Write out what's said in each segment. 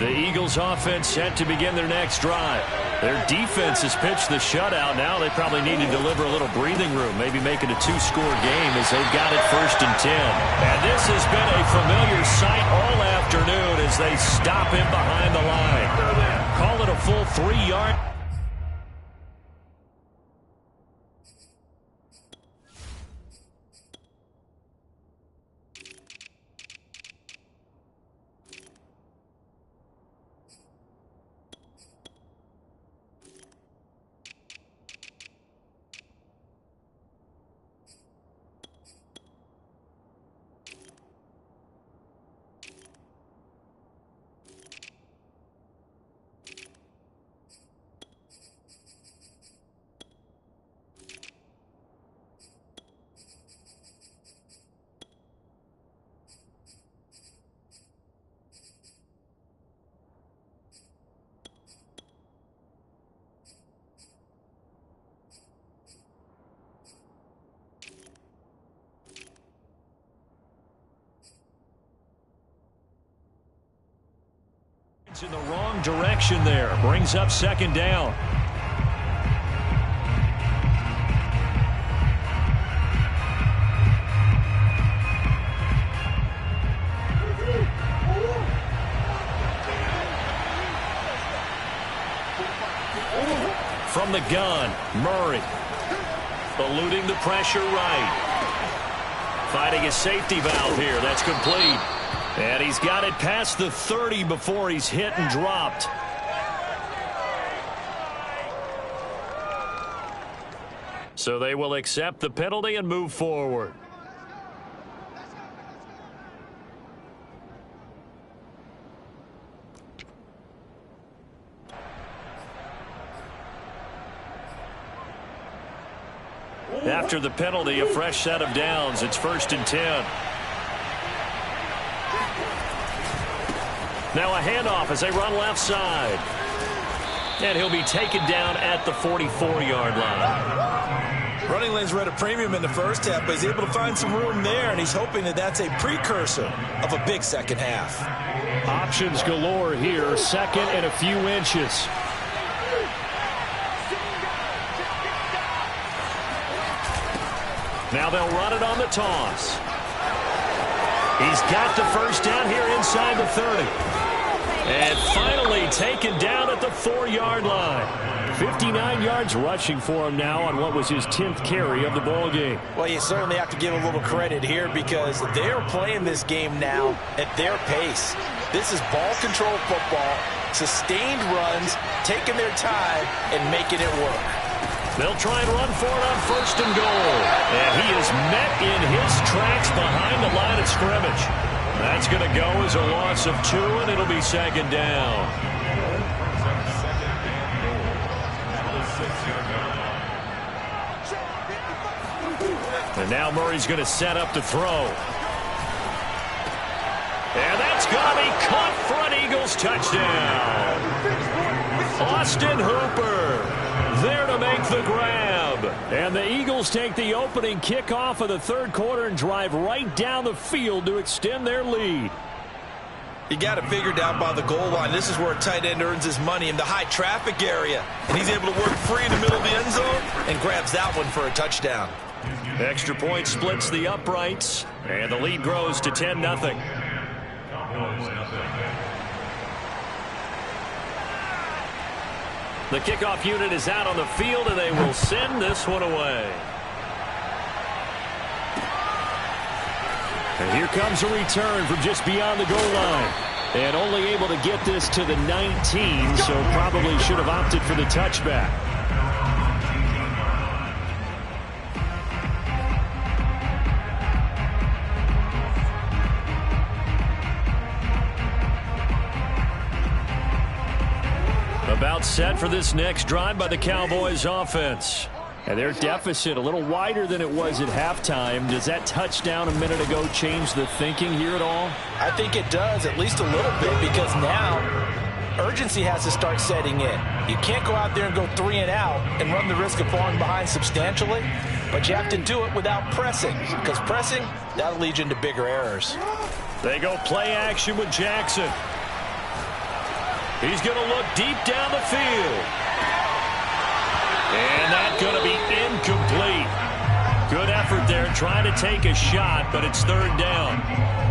The Eagles offense set to begin their next drive. Their defense has pitched the shutout. Now they probably need to deliver a little breathing room, maybe make it a two-score game as they've got it 1st and 10. And this has been a familiar sight all afternoon as they stop him behind the line. Call it a full 3-yard. In the wrong direction there. Brings up 2nd down. From the gun, Murray. Eluding the pressure right. Finding a safety valve here. That's complete. And he's got it past the 30 before he's hit and dropped. So they will accept the penalty and move forward. After the penalty, a fresh set of downs. It's 1st and 10. Now a handoff as they run left side. And he'll be taken down at the 44-yard line. Running lanes were at a premium in the first half, but he's able to find some room there, and he's hoping that that's a precursor of a big second half. Options galore here. 2nd and a few inches. Now they'll run it on the toss. He's got the 1st down here inside the 30. And finally taken down at the 4-yard line. 59 yards rushing for him now on what was his 10th carry of the ball game. Well, you certainly have to give a little credit here because they're playing this game now at their pace. This is ball control football, sustained runs, taking their time, and making it work. They'll try and run for it on 1st and goal. And he is met in his tracks behind the line of scrimmage. That's going to go as a loss of 2, and it'll be 2nd down. And now Murray's going to set up to throw. And that's going to be caught for an Eagles touchdown. Austin Hooper there to make the grab. And the Eagles take the opening kickoff of the 3rd quarter and drive right down the field to extend their lead. You got it figured out by the goal line. This is where a tight end earns his money in the high traffic area. And he's able to work free in the middle of the end zone and grabs that one for a touchdown. Extra point splits the uprights, and the lead grows to 10-0. The kickoff unit is out on the field, and they will send this one away. And here comes a return from just beyond the goal line. And only able to get this to the 19, so probably should have opted for the touchback. About set for this next drive by the Cowboys offense. And their deficit a little wider than it was at halftime. Does that touchdown a minute ago change the thinking here at all? I think it does, at least a little bit, because now urgency has to start setting in. You can't go out there and go 3 and out and run the risk of falling behind substantially, but you have to do it without pressing, because pressing, that'll lead you into bigger errors. They go play action with Jackson. He's going to look deep down the field. And that's going to be incomplete. Good effort there trying to take a shot, but it's third down.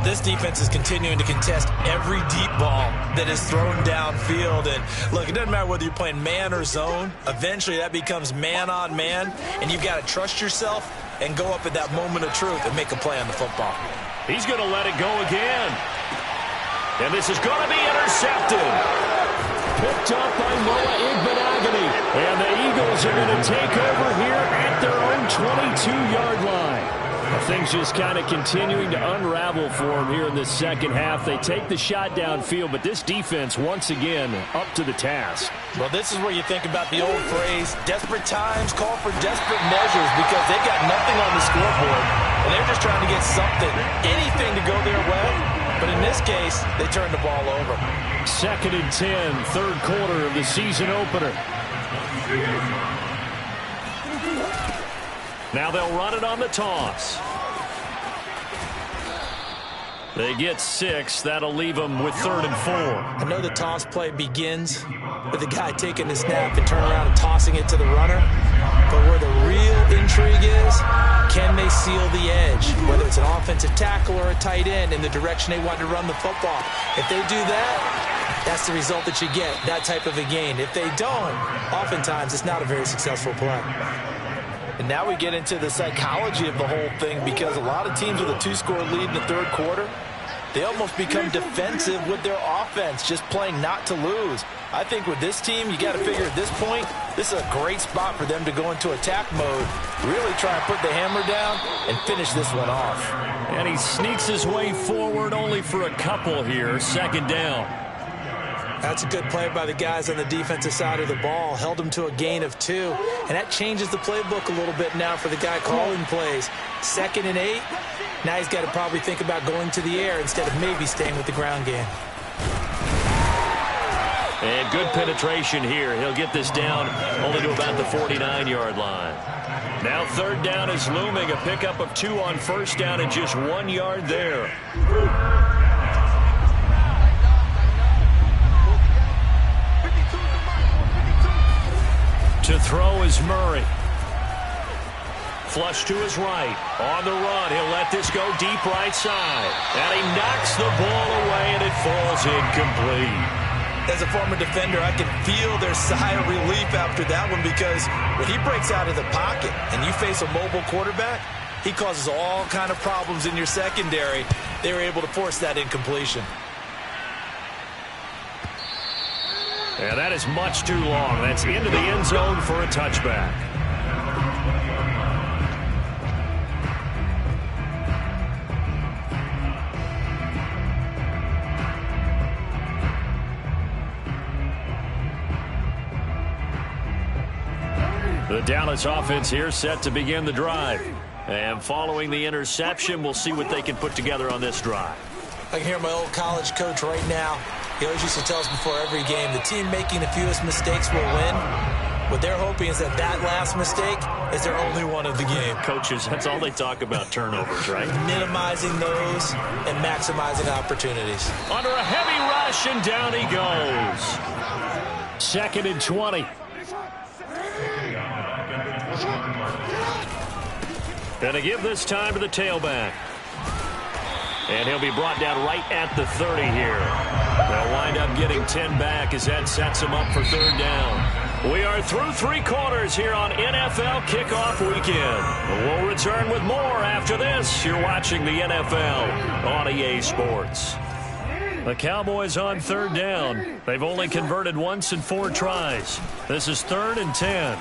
This defense is continuing to contest every deep ball that is thrown downfield. And look, it doesn't matter whether you're playing man or zone. Eventually that becomes man on man, and you've got to trust yourself and go up at that moment of truth and make a play on the football. He's going to let it go again. And this is going to be intercepted. Picked up by Noah Igbenogany. And the Eagles are going to take over here at their own 22-yard line. Things just kind of continuing to unravel for them here in the second half. They take the shot downfield, but this defense, once again, up to the task. Well, this is where you think about the old phrase, desperate times call for desperate measures, because they've got nothing on the scoreboard, and they're just trying to get something, anything to go their way. But in this case, they turn the ball over. 2nd and 10, third quarter of the season opener. Now they'll run it on the toss. They get 6. That'll leave them with 3rd and 4. I know the toss play begins with the guy taking the snap and turning around and tossing it to the runner. But where the real intrigue is, can they seal the edge? Whether it's an offensive tackle or a tight end in the direction they want to run the football. If they do that, that's the result that you get, that type of a gain. If they don't, oftentimes it's not a very successful play. And now we get into the psychology of the whole thing, because a lot of teams with a 2-score lead in the third quarter, they almost become defensive with their offense, just playing not to lose. I think with this team, you got to figure at this point, this is a great spot for them to go into attack mode, really try and put the hammer down and finish this one off. And he sneaks his way forward only for a couple here, 2nd down. That's a good play by the guys on the defensive side of the ball. Held them to a gain of 2. And that changes the playbook a little bit now for the guy calling plays. 2nd and 8. Now he's got to probably think about going to the air instead of maybe staying with the ground game. And good penetration here. He'll get this down only to about the 49-yard line. Now 3rd down is looming. A pickup of 2 on 1st down and just 1 yard there. To throw is Murray. Flush to his right. On the run, he'll let this go deep right side. And he knocks the ball away, and it falls incomplete. As a former defender, I can feel their sigh of relief after that one, because when he breaks out of the pocket and you face a mobile quarterback, he causes all kind of problems in your secondary. They were able to force that incompletion. And that is much too long. That's into the end zone for a touchback. The Dallas offense here set to begin the drive. And following the interception, we'll see what they can put together on this drive. I can hear my old college coach right now. He always used to tell us before every game, the team making the fewest mistakes will win. What they're hoping is that that last mistake is their only one of the game. Coaches, that's all they talk about, turnovers, right? Minimizing those and maximizing opportunities. Under a heavy rush, and down he goes. 2nd and 20. Gonna give this time to the tailback. And he'll be brought down right at the 30 here. They'll wind up getting 10 back as that sets him up for 3rd down. We are through 3 quarters here on NFL Kickoff Weekend. We'll return with more after this. You're watching the NFL on EA Sports. The Cowboys on 3rd down. They've only converted once in 4 tries. This is 3rd and 10.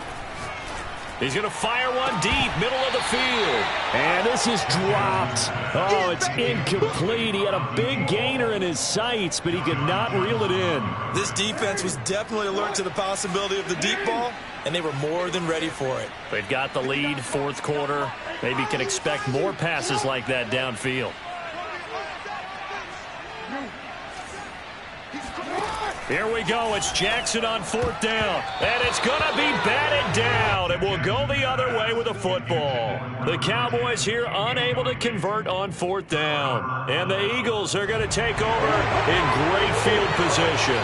He's going to fire one deep, middle of the field. And this is dropped. Oh, it's incomplete. He had a big gainer in his sights, but he could not reel it in. This defense was definitely alert to the possibility of the deep ball, and they were more than ready for it. They've got the lead, 4th quarter. Maybe can expect more passes like that downfield. Here we go. It's Jackson on 4th down. And it's going to be batted down. It will go the other way with a football. The Cowboys here unable to convert on 4th down. And the Eagles are going to take over in great field position.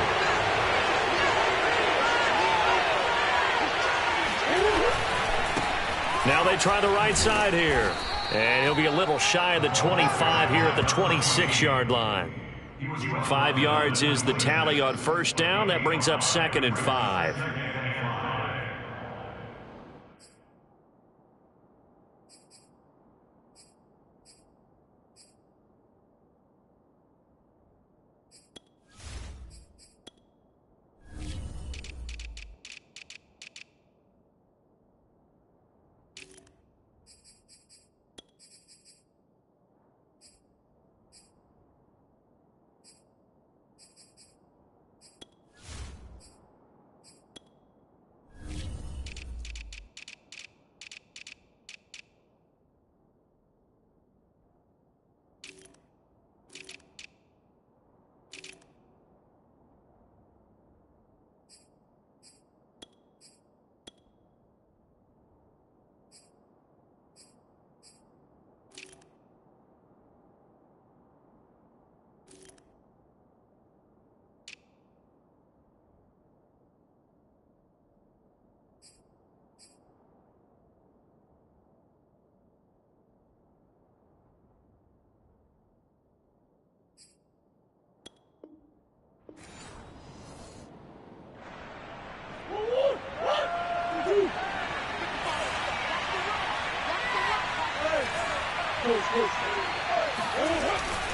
Now they try the right side here. And he'll be a little shy of the 25 here at the 26-yard line. 5 yards is the tally on first down. That brings up 2nd and 5.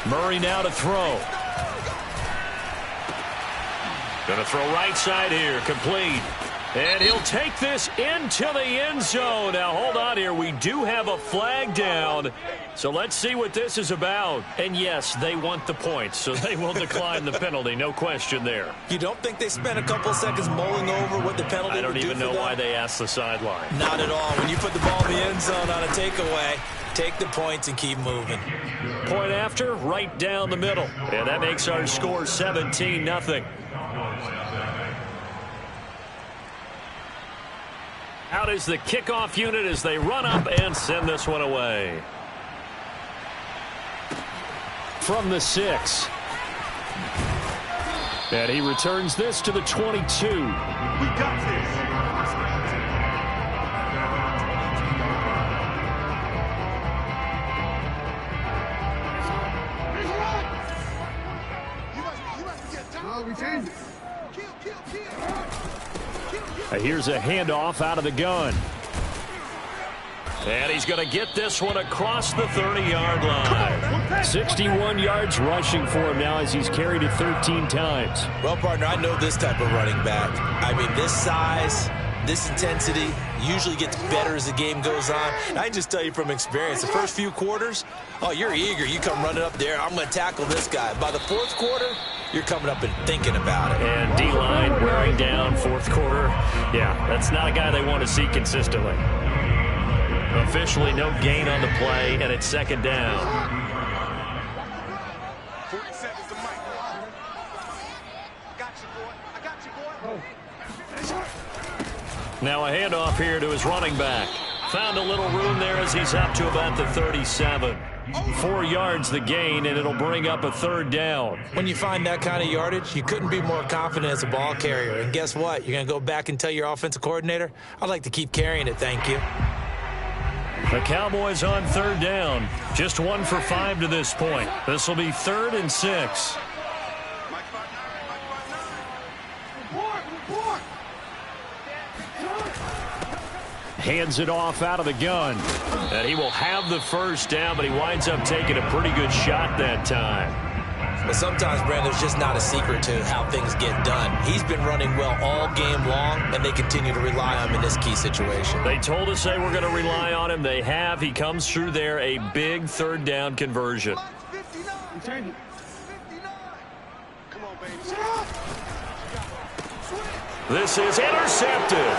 Murray now to throw. Going to throw right side here, complete. And he'll take this into the end zone. Now, hold on here. We do have a flag down. So let's see what this is about. And, yes, they want the points, so they will decline the penalty. No question there. You don't think they spent a couple seconds mulling over what the penalty would do? I don't even know why they asked the sideline. Not at all. When you put the ball in the end zone on a takeaway, take the points and keep moving. Point after, right down the middle. And that makes our score 17-0. Out is the kickoff unit as they run up and send this one away. From the 6. And he returns this to the 22. We got this. Here's a handoff out of the gun. And he's going to get this one across the 30-yard line. 61 yards rushing for him now as he's carried it 13 times. Well, partner, I know this type of running back. I mean, this size, this intensity usually gets better as the game goes on. And I just tell you from experience, the first few quarters, oh, you're eager. You come running up there. I'm going to tackle this guy. By the fourth quarter, you're coming up and thinking about it. And D-line wearing down fourth quarter. Yeah, that's not a guy they want to see consistently. Officially no gain on the play, and it's 2nd down. 40 seconds to Mike. Got you, boy. I got you, boy. Now a handoff here to his running back. Found a little room there as he's up to about the 37. 4 yards the gain, and it'll bring up a 3rd down. When you find that kind of yardage, you couldn't be more confident as a ball carrier. And guess what? You're going to go back and tell your offensive coordinator, I'd like to keep carrying it, thank you. The Cowboys on 3rd down. Just 1 for 5 to this point. This will be 3rd and 6. Hands it off out of the gun. And he will have the first down, but he winds up taking a pretty good shot that time. But sometimes, Brandon, there's just not a secret to how things get done. He's been running well all game long, and they continue to rely on him in this key situation. They told us they were going to rely on him. They have. He comes through there, a big 3rd down conversion. 59. Come on, baby. This is intercepted.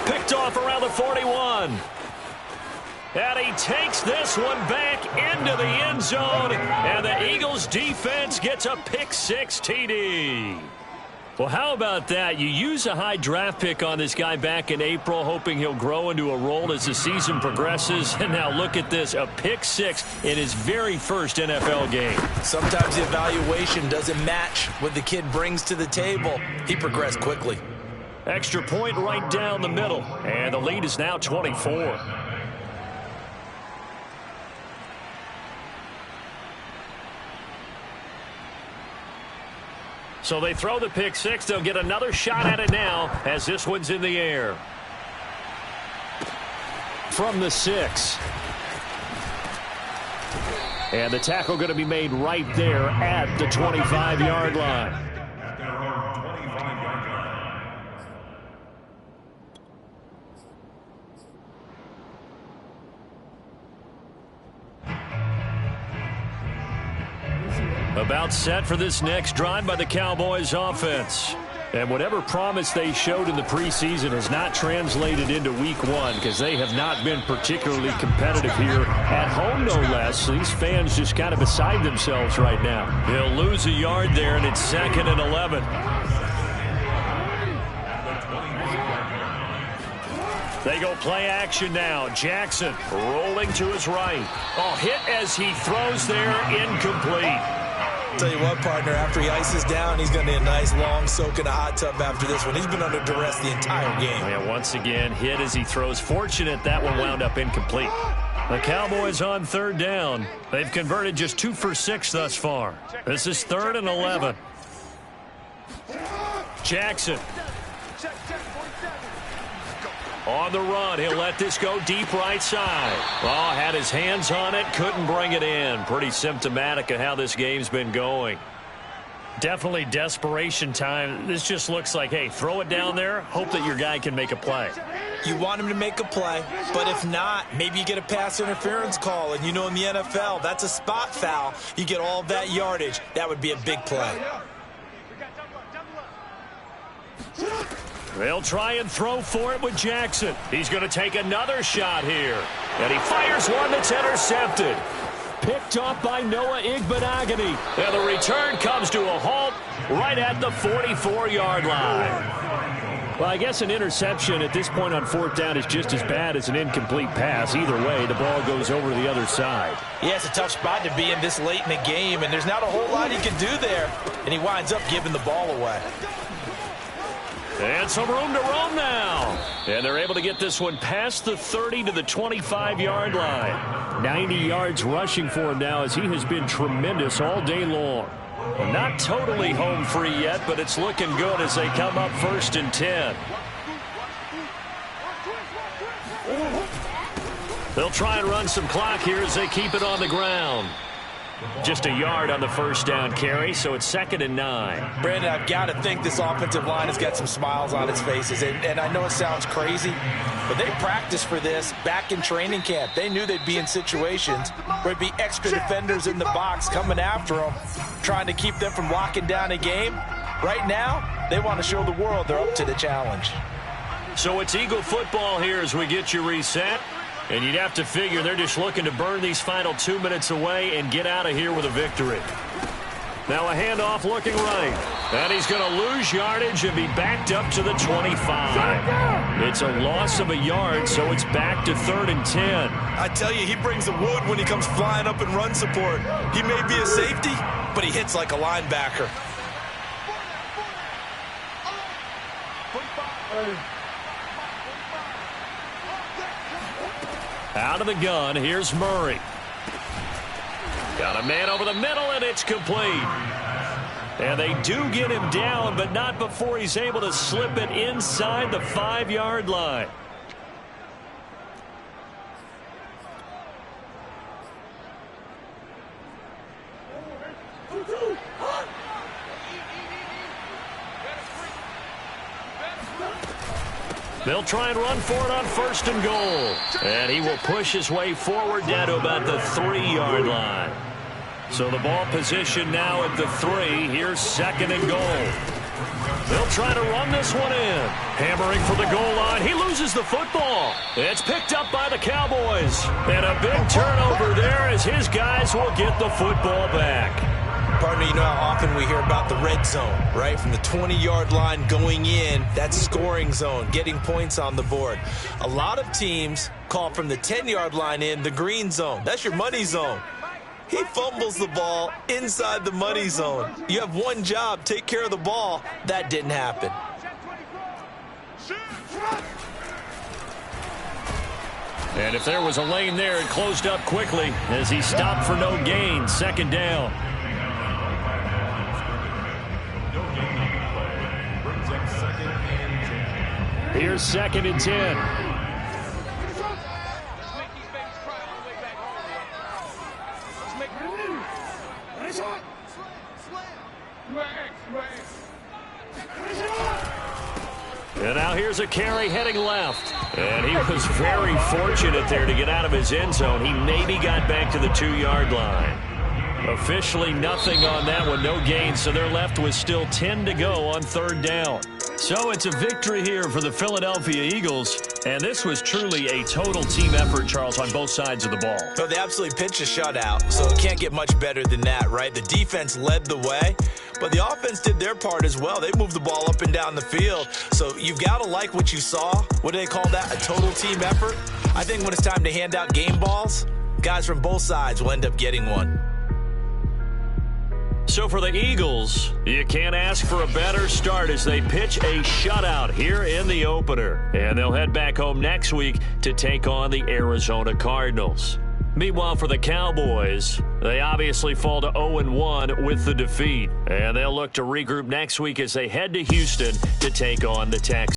Picked off around the 41. And he takes this one back into the end zone. And the Eagles defense gets a pick-6 TD. Well, how about that? You use a high draft pick on this guy back in April, hoping he'll grow into a role as the season progresses. And now look at this, a pick-6 in his very first NFL game. Sometimes the evaluation doesn't match what the kid brings to the table. He progressed quickly. Extra point right down the middle. And the lead is now 24. So they throw the pick six. They'll get another shot at it now as this one's in the air. From the 6. And the tackle going to be made right there at the 25-yard line. About set for this next drive by the Cowboys offense. And whatever promise they showed in the preseason has not translated into week one because they have not been particularly competitive here at home, no less. These fans just kind of beside themselves right now. They'll lose a yard there, and it's 2nd and 11. They go play action now. Jackson rolling to his right. Oh, hit as he throws there, incomplete. Tell you what, partner, after he ices down, he's going to need a nice long soak in a hot tub after this one. He's been under duress the entire game. Yeah, once again, hit as he throws. Fortunate that one wound up incomplete. The Cowboys on 3rd down. They've converted just 2 for 6 thus far. This is 3rd and 11. Jackson. On the run, he'll let this go deep right side. Oh, had his hands on it, couldn't bring it in. Pretty symptomatic of how this game's been going. Definitely desperation time. This just looks like, hey, throw it down there, hope that your guy can make a play. You want him to make a play, but if not, maybe you get a pass interference call, and you know in the NFL, that's a spot foul. You get all of that yardage. That would be a big play. They'll try and throw for it with Jackson. He's going to take another shot here. And he fires one that's intercepted. Picked off by Noah Igbenogany. And the return comes to a halt right at the 44-yard line. Well, I guess an interception at this point on 4th down is just as bad as an incomplete pass. Either way, the ball goes over to the other side. Yeah, it's a tough spot to be in this late in the game, and there's not a whole lot he can do there. And he winds up giving the ball away. And some room to roam now. And they're able to get this one past the 30 to the 25-yard line. 90 yards rushing for him now as he has been tremendous all day long. Well, not totally home free yet, but it's looking good as they come up 1st and 10. They'll try and run some clock here as they keep it on the ground. Just a yard on the 1st down carry, so it's 2nd and 9. Brandon, I've got to think this offensive line has got some smiles on its faces. And I know it sounds crazy, but they practiced for this back in training camp. They knew they'd be in situations where there'd be extra defenders in the box coming after them, trying to keep them from locking down a game. Right now, they want to show the world they're up to the challenge. So it's Eagle football here as we get you reset. And you'd have to figure they're just looking to burn these final 2 minutes away and get out of here with a victory. Now a handoff looking right. And he's going to lose yardage and be backed up to the 25. It's a loss of a yard, so it's back to 3rd and 10. I tell you, he brings the wood when he comes flying up in run support. He may be a safety, but he hits like a linebacker. Out of the gun, here's Murray. Got a man over the middle, and it's complete. And they do get him down, but not before he's able to slip it inside the 5-yard line. They'll try and run for it on 1st and goal. And he will push his way forward down to about the 3-yard line. So the ball position now at the 3. Here's 2nd and goal. They'll try to run this one in. Hammering for the goal line. He loses the football. It's picked up by the Cowboys. And a big turnover there as his guys will get the football back. Partner, you know how often we hear about the red zone, right? From the 20-yard line going in, that's scoring zone, getting points on the board. A lot of teams call from the 10-yard line in the green zone. That's your money zone. He fumbles the ball inside the money zone. You have one job, take care of the ball. That didn't happen. And if there was a lane there, it closed up quickly as he stopped for no gain. 2nd down. Here's 2nd and 10. And now here's a carry heading left. And he was very fortunate there to get out of his end zone. He maybe got back to the 2-yard line. Officially nothing on that one, no gain, so they're left with still 10 to go on 3rd down. So it's a victory here for the Philadelphia Eagles, and this was truly a total team effort, Charles, on both sides of the ball. So they absolutely pitched a shutout, so it can't get much better than that, right? The defense led the way, but the offense did their part as well. They moved the ball up and down the field, so you've got to like what you saw. What do they call that, a total team effort? I think when it's time to hand out game balls, guys from both sides will end up getting one. So for the Eagles, you can't ask for a better start as they pitch a shutout here in the opener. And they'll head back home next week to take on the Arizona Cardinals. Meanwhile, for the Cowboys, they obviously fall to 0-1 with the defeat. And they'll look to regroup next week as they head to Houston to take on the Texans.